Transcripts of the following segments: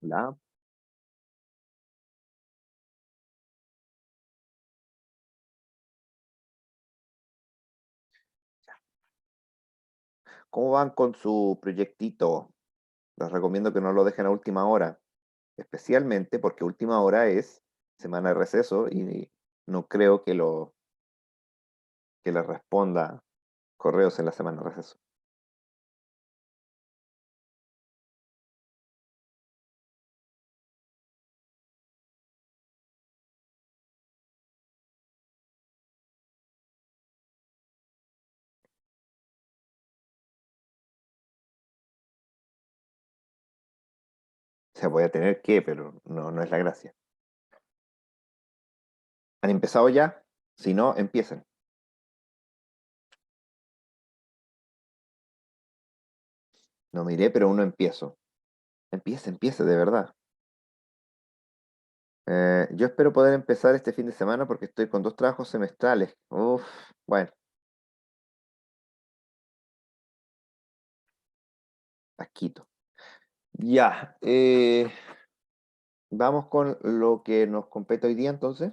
Hola. ¿Cómo van con su proyectito? Les recomiendo que no lo dejen a última hora, especialmente porque última hora es semana de receso y no creo que les responda correos en la semana de receso. O sea, voy a tener que, pero no es la gracia. ¿Han empezado ya? Si no, empiecen. No miré, pero uno empiezo. Empiece, de verdad. Yo espero poder empezar este fin de semana porque estoy con 2 trabajos semestrales. Uf, bueno, asquito. Ya, vamos con lo que nos compete hoy día entonces.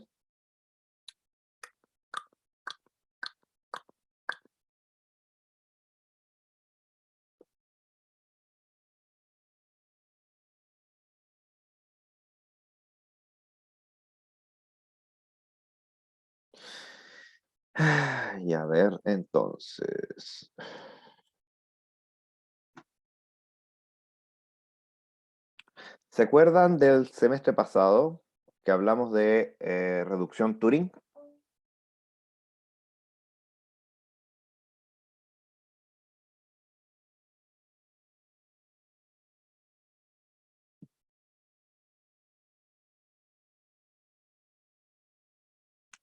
Y a ver, entonces. ¿Se acuerdan del semestre pasado que hablamos de reducción Turing?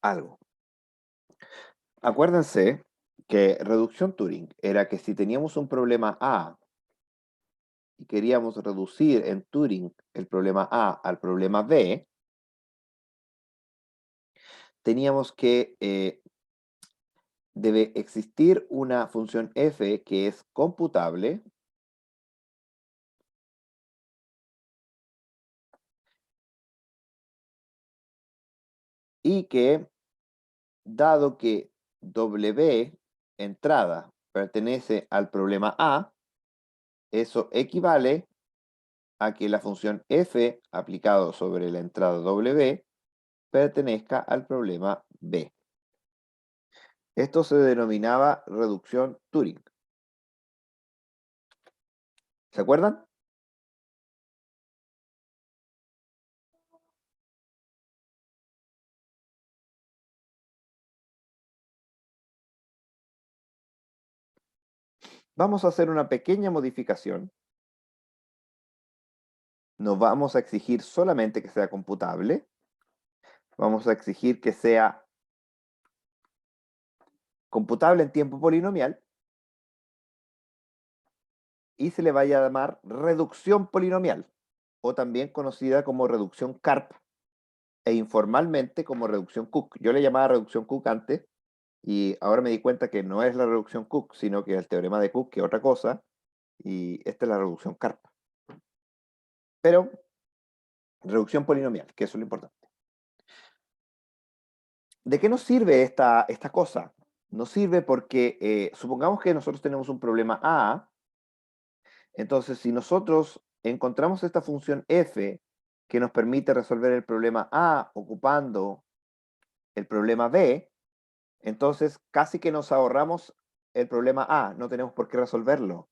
Algo. Acuérdense que reducción Turing era que si teníamos un problema A y queríamos reducir en Turing el problema A al problema B, teníamos que debe existir una función f que es computable y que, dado que W entrada pertenece al problema A, eso equivale a que la función f aplicado sobre la entrada W pertenezca al problema B. Esto se denominaba reducción Turing. ¿Se acuerdan? Vamos a hacer una pequeña modificación. No vamos a exigir solamente que sea computable. Vamos a exigir que sea computable en tiempo polinomial y se le vaya a llamar reducción polinomial, o también conocida como reducción Karp e informalmente como reducción Cook. Yo le llamaba reducción Cook antes y ahora me di cuenta que no es la reducción Cook, sino que es el teorema de Cook, que es otra cosa, y esta es la reducción Karp. Pero reducción polinomial, que eso es lo importante. ¿De qué nos sirve esta cosa? Nos sirve porque supongamos que nosotros tenemos un problema A. Entonces, si nosotros encontramos esta función f que nos permite resolver el problema A ocupando el problema B, entonces casi que nos ahorramos el problema A, no tenemos por qué resolverlo.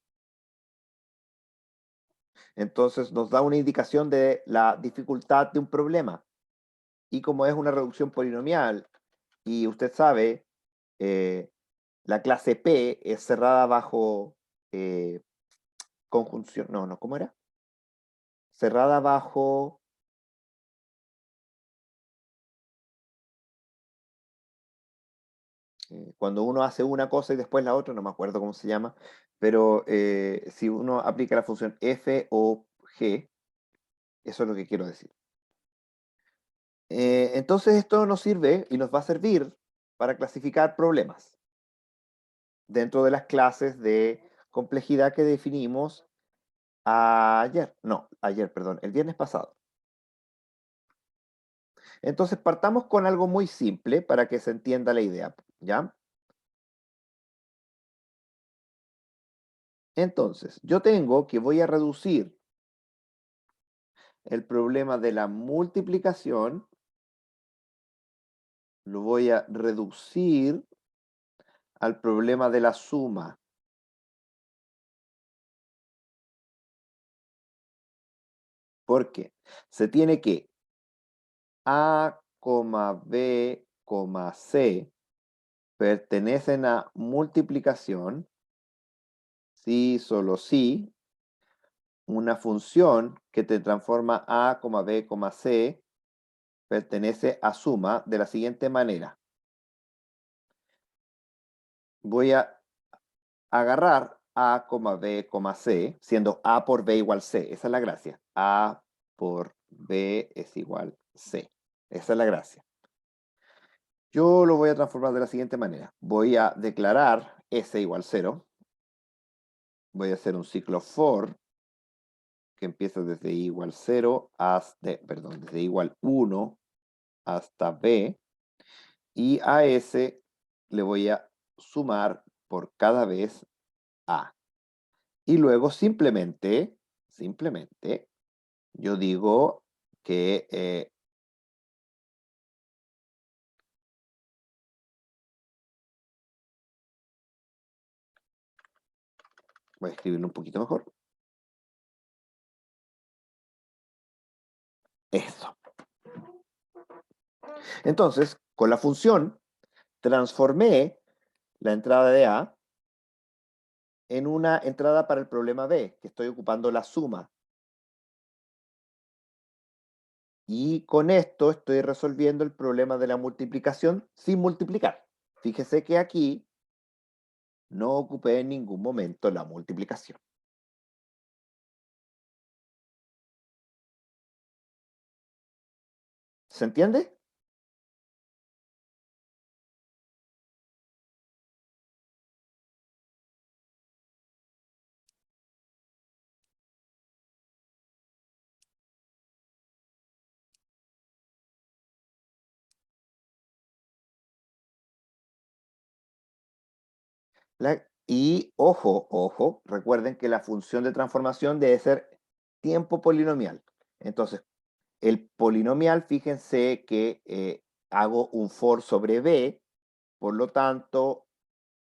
Entonces nos da una indicación de la dificultad de un problema. Y como es una reducción polinomial, y usted sabe, eh, la clase P es cerrada bajo conjunción, no, ¿cómo era? Cerrada bajo cuando uno hace una cosa y después la otra, no me acuerdo cómo se llama, pero si uno aplica la función f o g, eso es lo que quiero decir. Entonces esto nos sirve y nos va a servir para clasificar problemas. dentro de las clases de complejidad que definimos ayer. No, ayer, perdón, el viernes pasado. Entonces partamos con algo muy simple para que se entienda la idea, ¿ya? Entonces, yo tengo que voy a reducir el problema de la multiplicación, lo voy a reducir al problema de la suma. ¿Por qué? Se tiene que A, B, C pertenecen a multiplicación si, solo si, una función que te transforma A, B, C pertenece a suma de la siguiente manera. Voy a agarrar A, B, C, siendo A por B igual C. Esa es la gracia. A por B es igual C. Esa es la gracia. Yo lo voy a transformar de la siguiente manera. Voy a declarar S igual 0. Voy a hacer un ciclo for que empieza desde I igual 0 hasta, perdón, desde I igual 1 hasta B. Y a S le voy a sumar por cada vez A. Y luego simplemente, yo digo que voy a escribirlo un poquito mejor. Eso. Entonces, con la función, transformé la entrada de A en una entrada para el problema B, que estoy ocupando la suma. Y con esto estoy resolviendo el problema de la multiplicación sin multiplicar. Fíjese que aquí no ocupé en ningún momento la multiplicación. ¿Se entiende? Y ojo, recuerden que la función de transformación debe ser tiempo polinomial. Entonces, el polinomial, fíjense que hago un for sobre b, por lo tanto,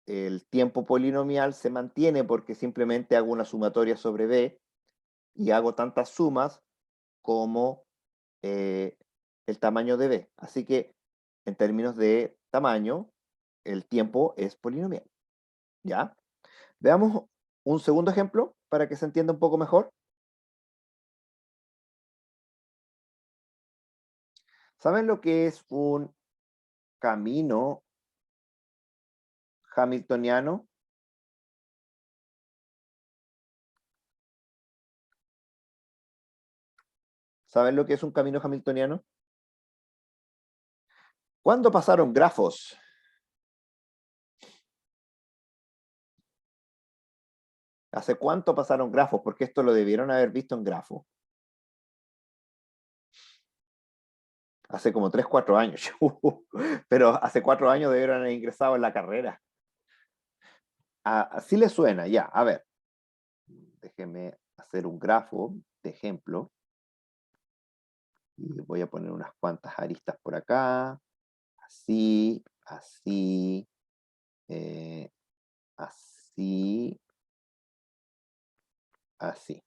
el tiempo polinomial se mantiene porque simplemente hago una sumatoria sobre b y hago tantas sumas como el tamaño de b. Así que, en términos de tamaño, el tiempo es polinomial. ¿Ya? Veamos un segundo ejemplo para que se entienda un poco mejor. ¿Saben lo que es un camino hamiltoniano? ¿Saben lo que es un camino hamiltoniano? ¿Cuándo pasaron grafos? ¿Hace cuánto pasaron grafos? Porque esto lo debieron haber visto en grafo. Hace como 3, 4 años. Pero hace 4 años debieron haber ingresado en la carrera. Así les suena, ya. A ver, déjenme hacer un grafo de ejemplo. Y voy a poner unas cuantas aristas por acá. Así, así, así, así.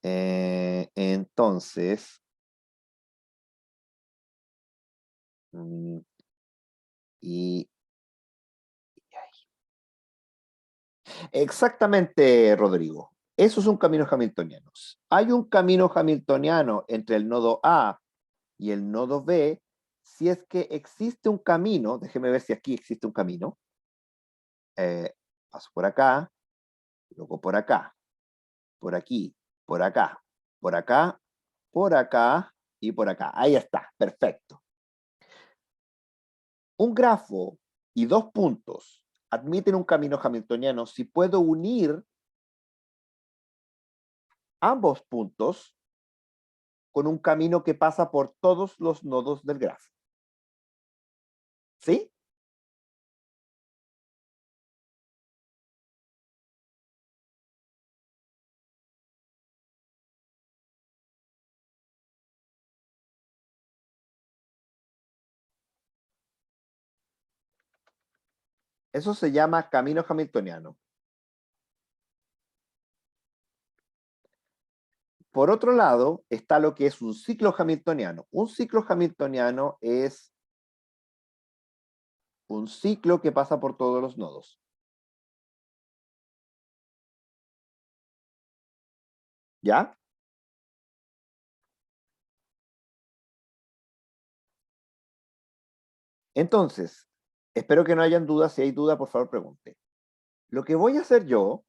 Entonces, mm, y exactamente, Rodrigo. Eso es un camino hamiltoniano. Hay un camino hamiltoniano entre el nodo A y el nodo B si es que existe un camino, déjeme ver si aquí existe un camino. Paso por acá, luego por acá, por aquí, por acá, por acá, por acá y por acá. Ahí está, perfecto. Un grafo y dos puntos admiten un camino hamiltoniano si puedo unir ambos puntos con un camino que pasa por todos los nodos del grafo. ¿Sí? Eso se llama camino hamiltoniano. Por otro lado, está lo que es un ciclo hamiltoniano. Un ciclo hamiltoniano es un ciclo que pasa por todos los nodos. ¿Ya? Entonces, espero que no hayan dudas. Si hay duda, por favor, pregunte. Lo que voy a hacer yo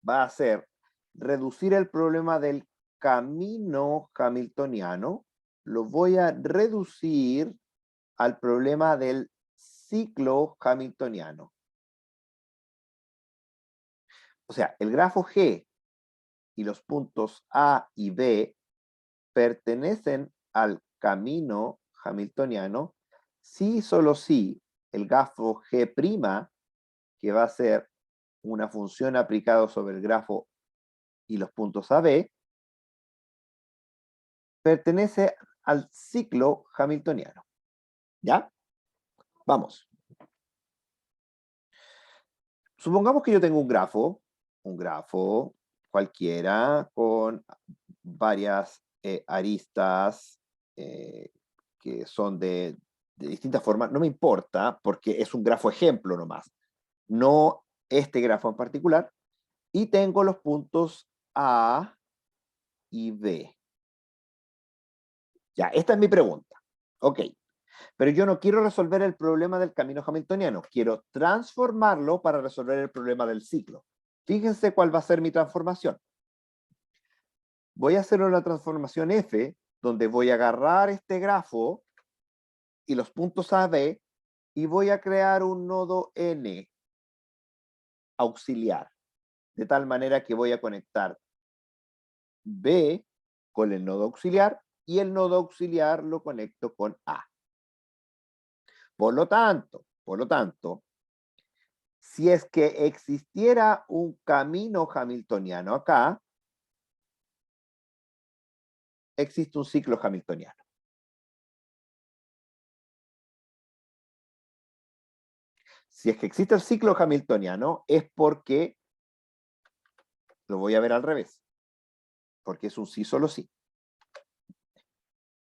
va a ser reducir el problema del camino hamiltoniano, lo voy a reducir al problema del ciclo hamiltoniano. O sea, el grafo G y los puntos A y B pertenecen al camino hamiltoniano si solo si el grafo G', que va a ser una función aplicada sobre el grafo y los puntos AB, pertenece al ciclo hamiltoniano. ¿Ya? Vamos. Supongamos que yo tengo un grafo cualquiera con varias aristas que son de distintas formas. No me importa porque es un grafo ejemplo nomás, no este grafo en particular. Y tengo los puntos A y B. Ya, esta es mi pregunta. Ok, pero yo no quiero resolver el problema del camino hamiltoniano, quiero transformarlo para resolver el problema del ciclo. Fíjense cuál va a ser mi transformación. Voy a hacer una transformación F, donde voy a agarrar este grafo y los puntos A, B, y voy a crear un nodo N auxiliar, de tal manera que voy a conectar B con el nodo auxiliar y el nodo auxiliar lo conecto con A. Por lo tanto, si es que existiera un camino hamiltoniano acá, existe un ciclo hamiltoniano. Si es que existe el ciclo hamiltoniano, es porque, lo voy a ver al revés, porque es un sí solo sí.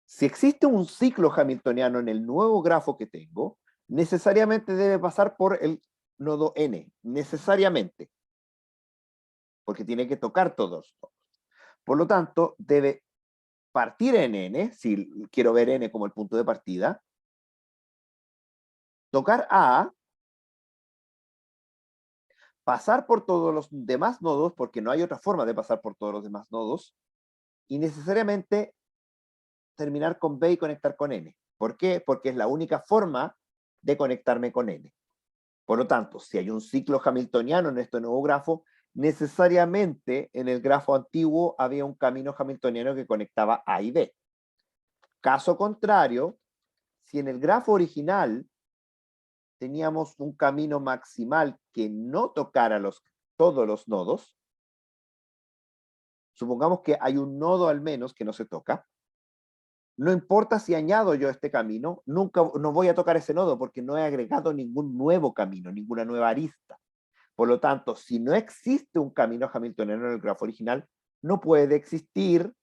Si existe un ciclo hamiltoniano en el nuevo grafo que tengo, necesariamente debe pasar por el nodo N, necesariamente, porque tiene que tocar todos. Por lo tanto, debe partir en N, si quiero ver N como el punto de partida, tocar A, pasar por todos los demás nodos, porque no hay otra forma de pasar por todos los demás nodos, y necesariamente terminar con B y conectar con N. ¿Por qué? Porque es la única forma de conectarme con N. Por lo tanto, si hay un ciclo hamiltoniano en este nuevo grafo, necesariamente en el grafo antiguo había un camino hamiltoniano que conectaba A y B. Caso contrario, si en el grafo original teníamos un camino maximal que no tocara todos los nodos, supongamos que hay un nodo al menos que no se toca, no importa si añado yo este camino, nunca no voy a tocar ese nodo porque no he agregado ningún nuevo camino, ninguna nueva arista. Por lo tanto, si no existe un camino hamiltoniano en el grafo original, no puede existir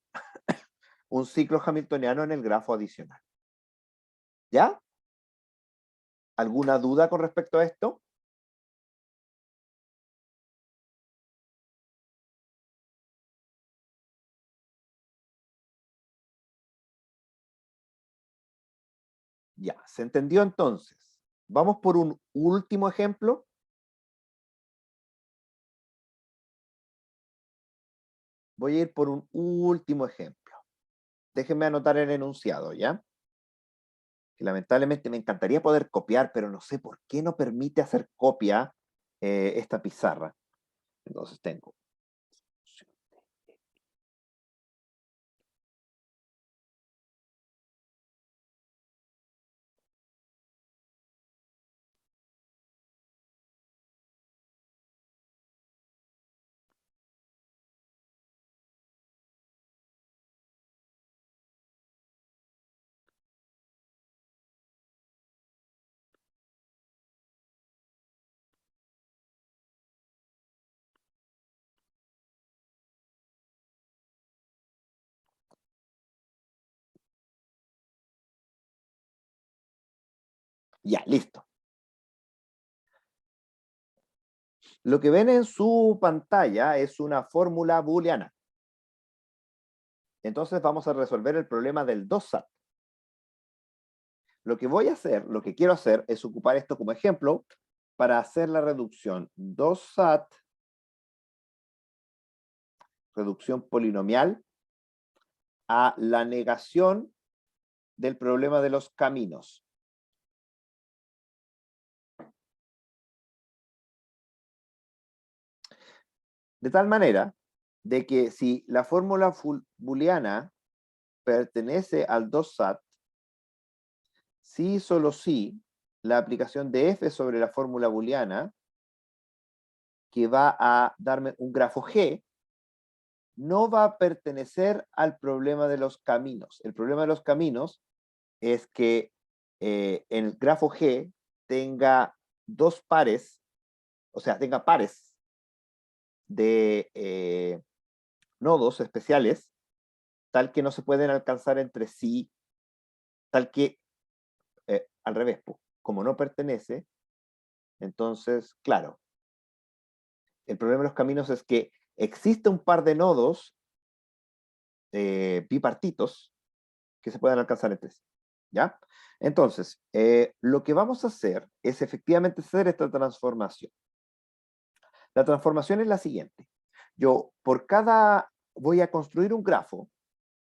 un ciclo hamiltoniano en el grafo adicional. ¿Ya? ¿Alguna duda con respecto a esto? Ya, ¿se entendió entonces? Vamos por un último ejemplo. Voy a ir por un último ejemplo. Déjenme anotar el enunciado, ¿ya? Que lamentablemente me encantaría poder copiar, pero no sé por qué no permite hacer copia esta pizarra. Entonces tengo. Ya, listo. Lo que ven en su pantalla es una fórmula booleana. Entonces vamos a resolver el problema del 2SAT. Lo que voy a hacer, lo que quiero hacer es ocupar esto como ejemplo para hacer la reducción 2SAT, reducción polinomial, a la negación del problema de los caminos. De tal manera de que si la fórmula booleana pertenece al 2SAT, sí y solo sí, la aplicación de f sobre la fórmula booleana, que va a darme un grafo G, no va a pertenecer al problema de los caminos. El problema de los caminos es que en el grafo G tenga dos pares, o sea, tenga pares de nodos especiales, tal que no se pueden alcanzar entre sí, tal que, al revés, como no pertenece, entonces, claro, el problema de los caminos es que existe un par de nodos bipartitos que se pueden alcanzar entre sí. ¿Ya? Entonces, lo que vamos a hacer es efectivamente hacer esta transformación. La transformación es la siguiente. Yo voy a construir un grafo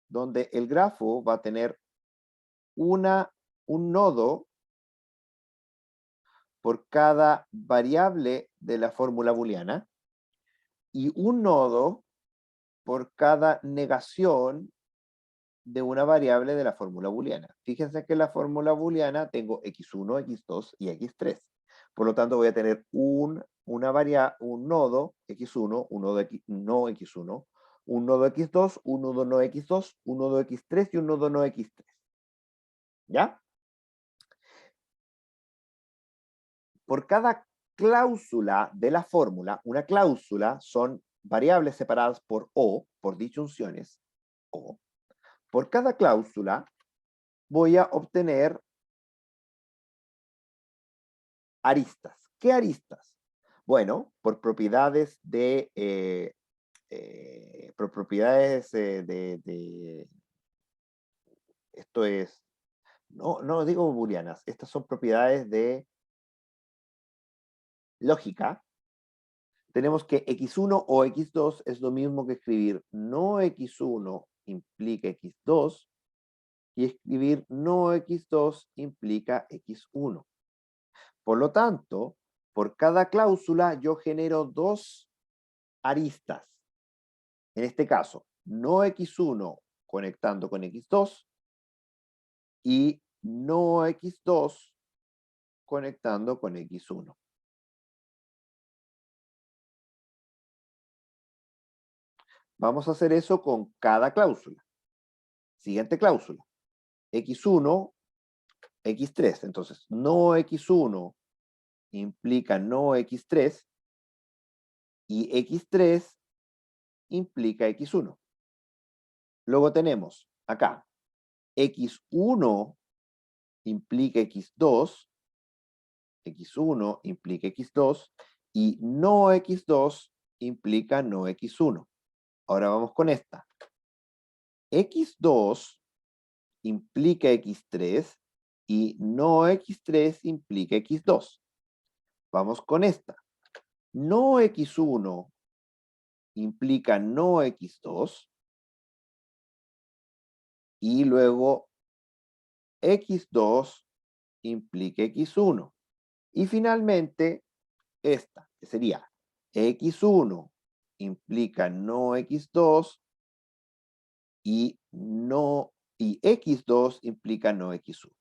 donde el grafo va a tener un nodo por cada variable de la fórmula booleana y un nodo por cada negación de una variable de la fórmula booleana. Fíjense que en la fórmula booleana tengo x1, x2 y x3. Por lo tanto, voy a tener un nodo x1, un nodo no x1, un nodo x2, un nodo no x2, un nodo x3 y un nodo no x3. ¿Ya? Por cada cláusula de la fórmula, una cláusula son variables separadas por O, por disyunciones, O. Por cada cláusula voy a obtener aristas. ¿Qué aristas? Bueno, por propiedades esto es, no digo booleanas, estas son propiedades de lógica. Tenemos que x1 o x2 es lo mismo que escribir no x1 implica x2 y escribir no x2 implica x1. Por lo tanto, por cada cláusula yo genero dos aristas. En este caso, no x1 conectando con x2 y no x2 conectando con x1. Vamos a hacer eso con cada cláusula. Siguiente cláusula. x1, x3. Entonces, no x1 implica no x3 y x3 implica x1. Luego tenemos acá x1 implica x2, x1 implica x2 y no x2 implica no x1. Ahora vamos con esta. x2 implica x3 y no x3 implica x2. Vamos con esta. No x1 implica no x2 y luego x2 implica x1. Y finalmente esta que sería x1 implica no x2 y x2 implica no x1.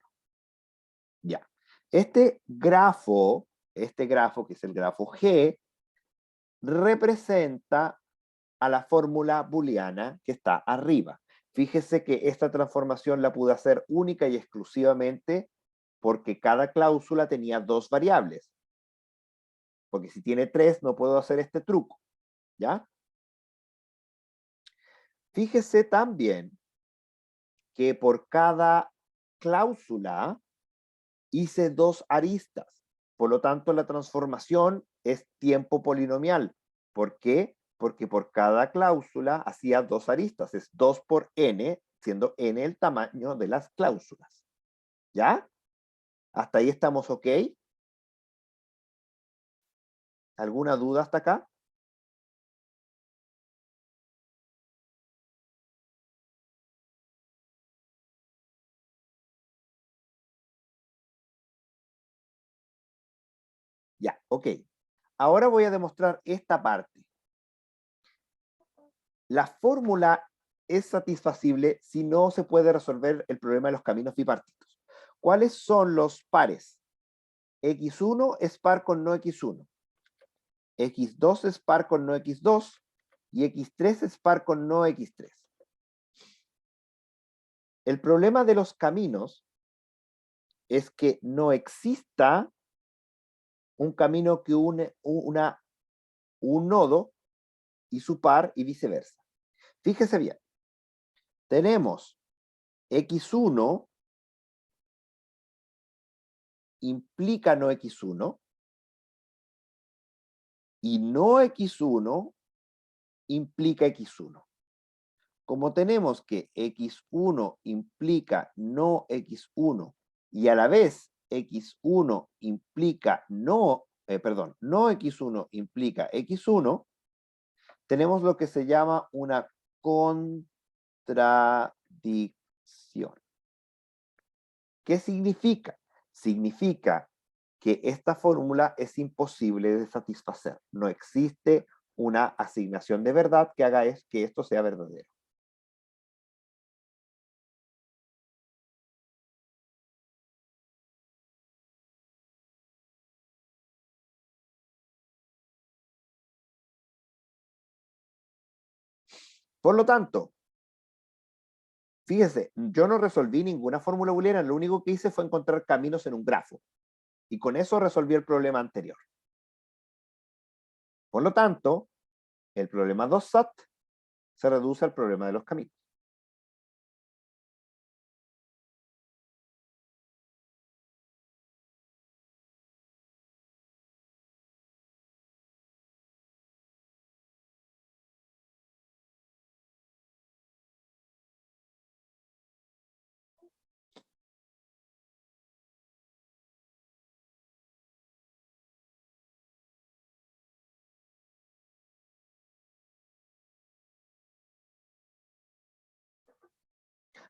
Ya. Este grafo que es el grafo G, representa a la fórmula booleana que está arriba. Fíjese que esta transformación la pude hacer única y exclusivamente porque cada cláusula tenía dos variables. Porque si tiene tres, no puedo hacer este truco. ¿Ya? Fíjese también que por cada cláusula hice dos aristas. Por lo tanto, la transformación es tiempo polinomial. ¿Por qué? Porque por cada cláusula hacía dos aristas. Es 2 por n, siendo n el tamaño de las cláusulas. ¿Ya? ¿Hasta ahí estamos ok? ¿Alguna duda hasta acá? Ya, ok. Ahora voy a demostrar esta parte. La fórmula es satisfacible si no se puede resolver el problema de los caminos bipartitos. ¿Cuáles son los pares? X1 es par con no X1. X2 es par con no X2. Y X3 es par con no X3. El problema de los caminos es que no exista un camino que une un nodo y su par y viceversa. Fíjese bien. Tenemos X1 implica no X1 y no X1 implica X1. Como tenemos que X1 implica no X1 y a la vez X1 implica no X1 implica X1, tenemos lo que se llama una contradicción. ¿Qué significa? Significa que esta fórmula es imposible de satisfacer. No existe una asignación de verdad que haga que esto sea verdadero. Por lo tanto, fíjese, yo no resolví ninguna fórmula booleana, lo único que hice fue encontrar caminos en un grafo. Y con eso resolví el problema anterior. Por lo tanto, el problema 2SAT se reduce al problema de los caminos.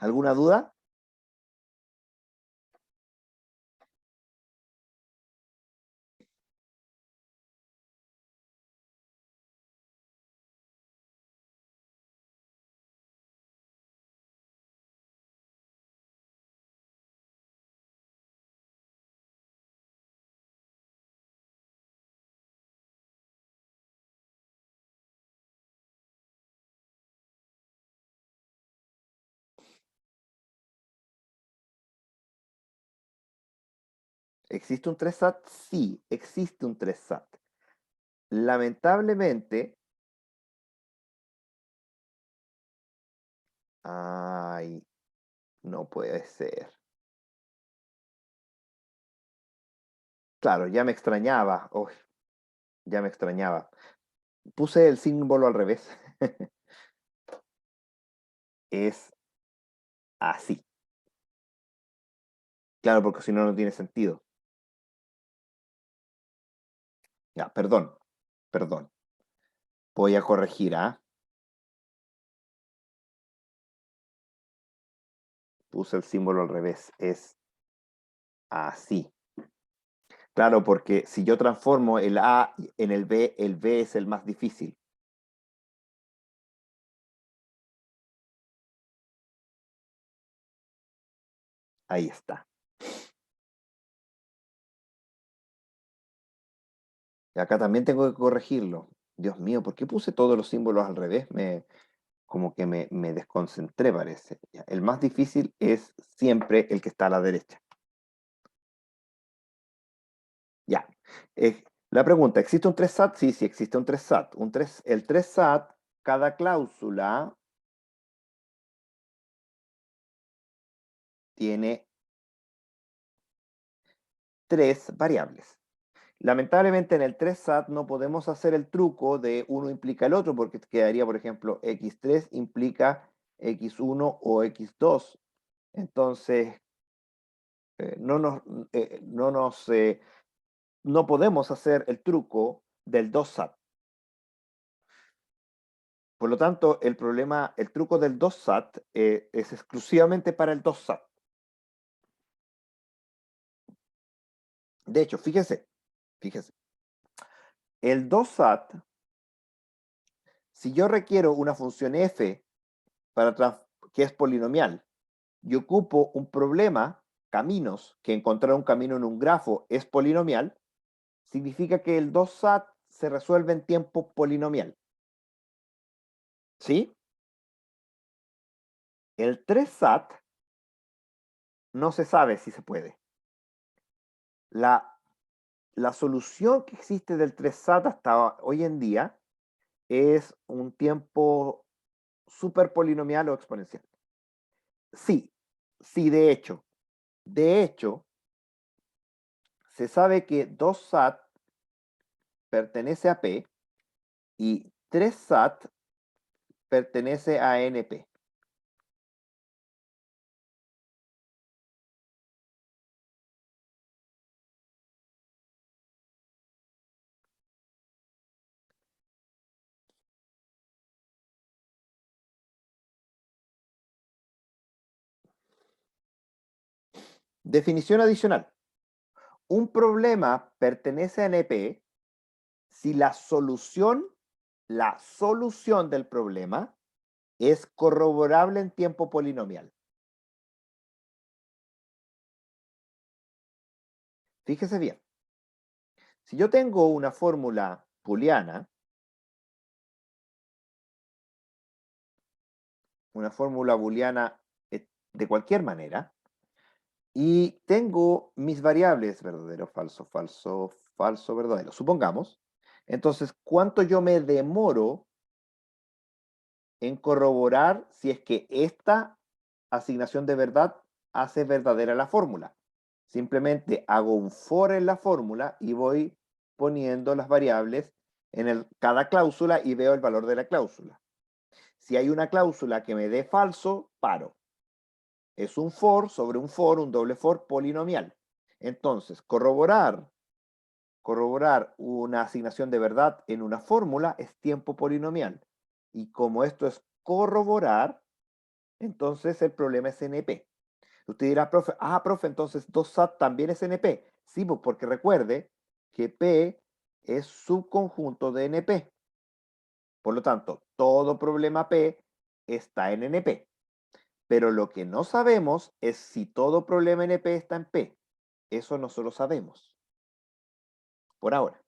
¿Alguna duda? ¿Existe un 3SAT? Sí, existe un 3SAT. Lamentablemente, ay, no puede ser. Claro, ya me extrañaba. Uy, ya me extrañaba. Puse el símbolo al revés. Es así. Claro, porque si no, no tiene sentido. Ya, perdón, perdón. Voy a corregir, ¿ah? Puse el símbolo al revés. Es así. Claro, porque si yo transformo el A en el B es el más difícil. Ahí está. Y acá también tengo que corregirlo. Dios mío, ¿por qué puse todos los símbolos al revés? Como que me desconcentré, parece. Ya, el más difícil es siempre el que está a la derecha. Ya. La pregunta, ¿existe un 3 SAT? Sí, sí existe un 3 SAT. El 3 SAT, cada cláusula tiene tres variables. Lamentablemente en el 3 SAT no podemos hacer el truco de uno implica el otro, porque quedaría, por ejemplo, x3 implica x1 o x2. Entonces, no nos, no nos no podemos hacer el truco del 2 SAT. Por lo tanto, el truco del 2 SAT es exclusivamente para el 2 SAT. De hecho, fíjese, el 2 SAT, si yo requiero una función f que es polinomial y ocupo un problema, caminos, que encontrar un camino en un grafo es polinomial, significa que el 2 SAT se resuelve en tiempo polinomial. ¿Sí? El 3 SAT no se sabe si se puede. La, la solución que existe del 3 SAT hasta hoy en día es un tiempo super polinomial o exponencial. Sí, sí, de hecho, se sabe que 2 SAT pertenece a P y 3 SAT pertenece a NP. Definición adicional. Un problema pertenece a NP si la solución del problema es corroborable en tiempo polinomial. Fíjese bien. Si yo tengo una fórmula booleana, de cualquier manera, y tengo mis variables verdadero, falso, falso, falso, verdadero, supongamos, entonces, ¿cuánto yo me demoro en corroborar si es que esta asignación de verdad hace verdadera la fórmula? Simplemente hago un for en la fórmula y voy poniendo las variables en cada cláusula y veo el valor de la cláusula. Si hay una cláusula que me dé falso, paro. Es un for sobre un for, un doble for polinomial. Entonces, corroborar una asignación de verdad en una fórmula es tiempo polinomial. Y como esto es corroborar, entonces el problema es NP. Usted dirá, profe, entonces 2SAT también es NP. Sí, pues porque recuerde que P es subconjunto de NP. Por lo tanto, todo problema P está en NP. Pero lo que no sabemos es si todo problema NP está en P. Eso no lo sabemos. Por ahora.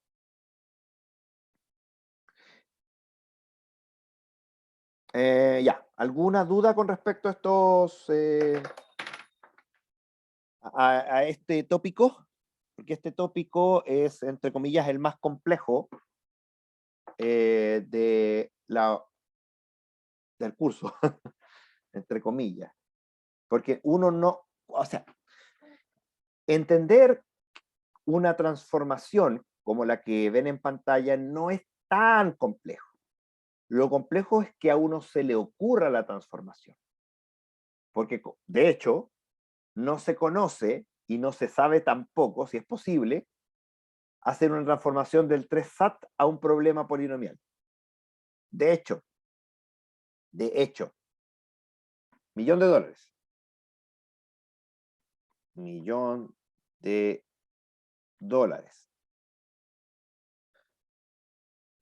Ya, ¿alguna duda con respecto a a este tópico? Porque este tópico es, entre comillas, el más complejo de del curso, entre comillas. Porque uno no, o sea, entender una transformación como la que ven en pantalla no es tan complejo. Lo complejo es que a uno se le ocurra la transformación. Porque, de hecho, no se conoce y no se sabe tampoco si es posible hacer una transformación del 3 SAT a un problema polinomial. De hecho, $1.000.000. Millón de dólares.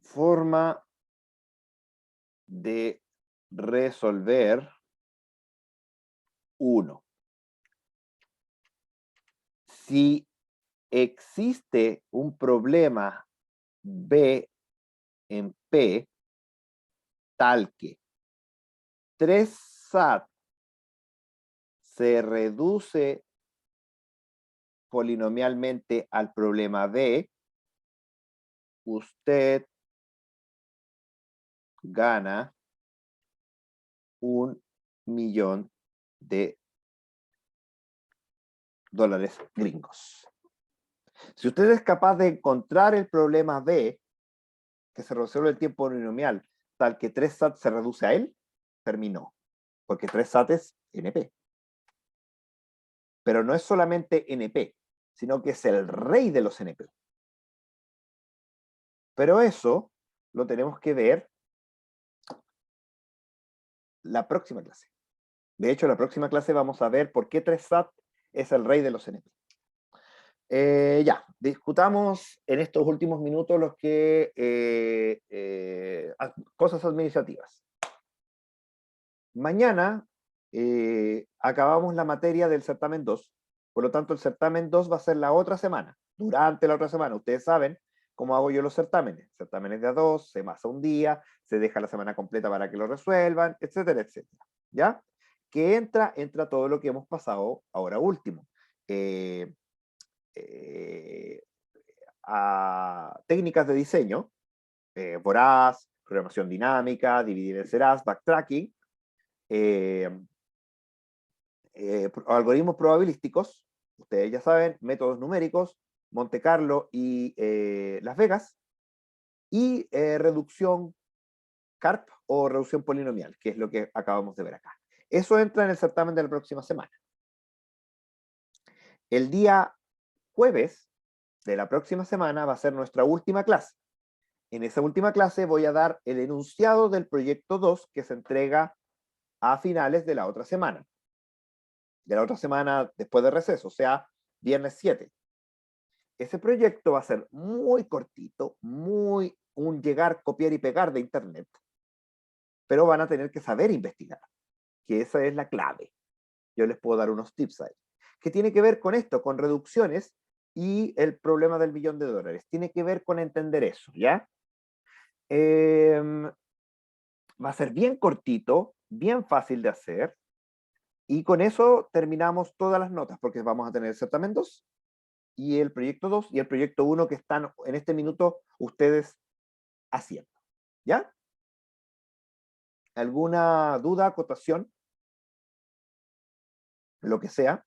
Forma de resolver 1. Si existe un problema B en P tal que 3 SAT se reduce polinomialmente al problema B, usted gana $1.000.000 gringos. Si usted es capaz de encontrar el problema B, que se resuelve el tiempo polinomial, tal que 3 SAT se reduce a él, terminó. Porque 3 SAT es NP. Pero no es solamente NP, sino que es el rey de los NP. Pero eso lo tenemos que ver la próxima clase. De hecho, la próxima clase vamos a ver por qué 3 SAT es el rey de los NP. Ya, discutamos en estos últimos minutos los que cosas administrativas. Mañana acabamos la materia del certamen 2, por lo tanto el certamen 2 va a ser la otra semana, durante la otra semana. Ustedes saben cómo hago yo los certámenes de A2, se pasa un día, se deja la semana completa para que lo resuelvan, etcétera, etcétera. ¿Ya? Que entra todo lo que hemos pasado ahora último. A técnicas de diseño, voraz, programación dinámica, dividir en serás, backtracking, algoritmos probabilísticos, ustedes ya saben, métodos numéricos, Monte Carlo y Las Vegas, y reducción CARP o reducción polinomial, que es lo que acabamos de ver acá. Eso entra en el certamen de la próxima semana. El día jueves de la próxima semana va a ser nuestra última clase. En esa última clase voy a dar el enunciado del proyecto 2 que se entrega a finales de la otra semana. De la otra semana después de receso, o sea, viernes 7. Ese proyecto va a ser muy cortito, muy un llegar, copiar y pegar de internet, pero van a tener que saber investigar, que esa es la clave. Yo les puedo dar unos tips ahí. ¿Qué tiene que ver con esto? Con reducciones y el problema del $1.000.000. Tiene que ver con entender eso, ¿ya? Va a ser bien cortito, bien fácil de hacer, y con eso terminamos todas las notas, porque vamos a tener el certamen 2 y el proyecto 2 y el proyecto 1 que están en este minuto ustedes haciendo. ¿Ya? ¿Alguna duda, acotación? Lo que sea.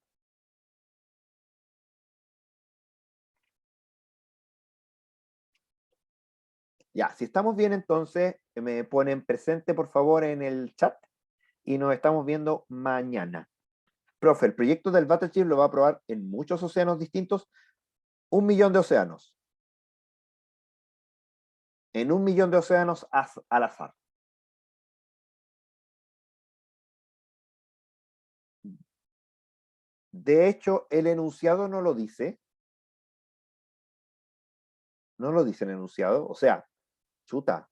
Ya, si estamos bien entonces, me ponen presente por favor en el chat y nos estamos viendo mañana. Profe, el proyecto del Battleship lo va a probar en muchos océanos distintos, 1.000.000 de océanos. En 1.000.000 de océanos al azar. De hecho, el enunciado no lo dice. No lo dice el enunciado. O sea, chuta.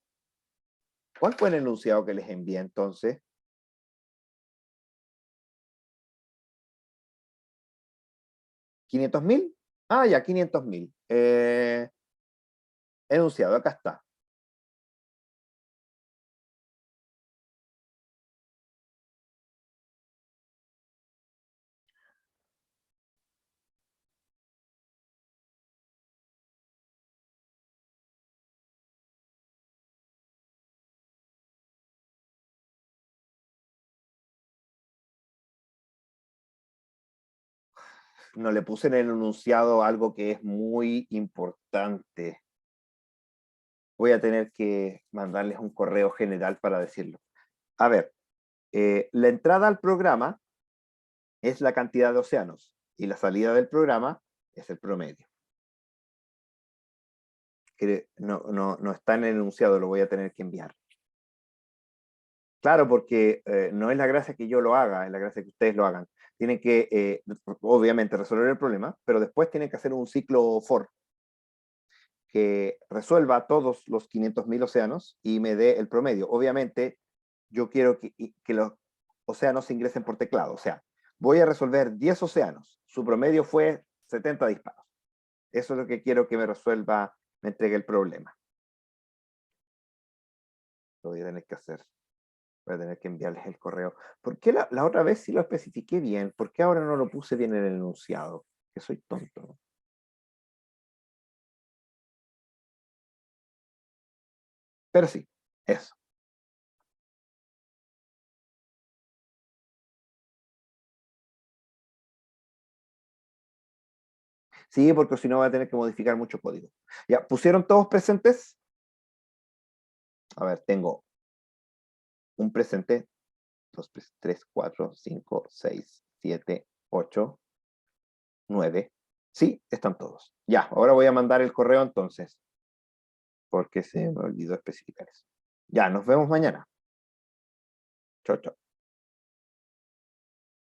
¿Cuál fue el enunciado que les envié entonces? ¿500.000? Ah, ya, 500.000. Enunciado, acá está. No le puse en el enunciado algo que es muy importante. Voy a tener que mandarles un correo general para decirlo. A ver, la entrada al programa es la cantidad de océanos y la salida del programa es el promedio. Que no está en el enunciado, lo voy a tener que enviar. Claro, porque no es la gracia que yo lo haga, es la gracia que ustedes lo hagan. tienen que, obviamente, resolver el problema, pero después tienen que hacer un ciclo for que resuelva todos los 500.000 océanos y me dé el promedio. Obviamente, yo quiero que los océanos se ingresen por teclado. O sea, voy a resolver 10 océanos. Su promedio fue 70 disparos. Eso es lo que quiero que me resuelva, me entregue el problema. Lo voy a tener que hacer. Voy a tener que enviarles el correo. ¿Por qué la otra vez sí lo especifiqué bien? ¿Por qué ahora no lo puse bien en el enunciado? Que soy tonto, ¿no? Pero sí, eso. Sí, porque si no voy a tener que modificar mucho código. Ya, ¿pusieron todos presentes? A ver, tengo un presente, 2, 3, 4, 5, 6, 7, 8, 9. Sí, están todos. Ya, ahora voy a mandar el correo entonces, porque se me olvidó especificar eso. Ya, nos vemos mañana. Chao, chao.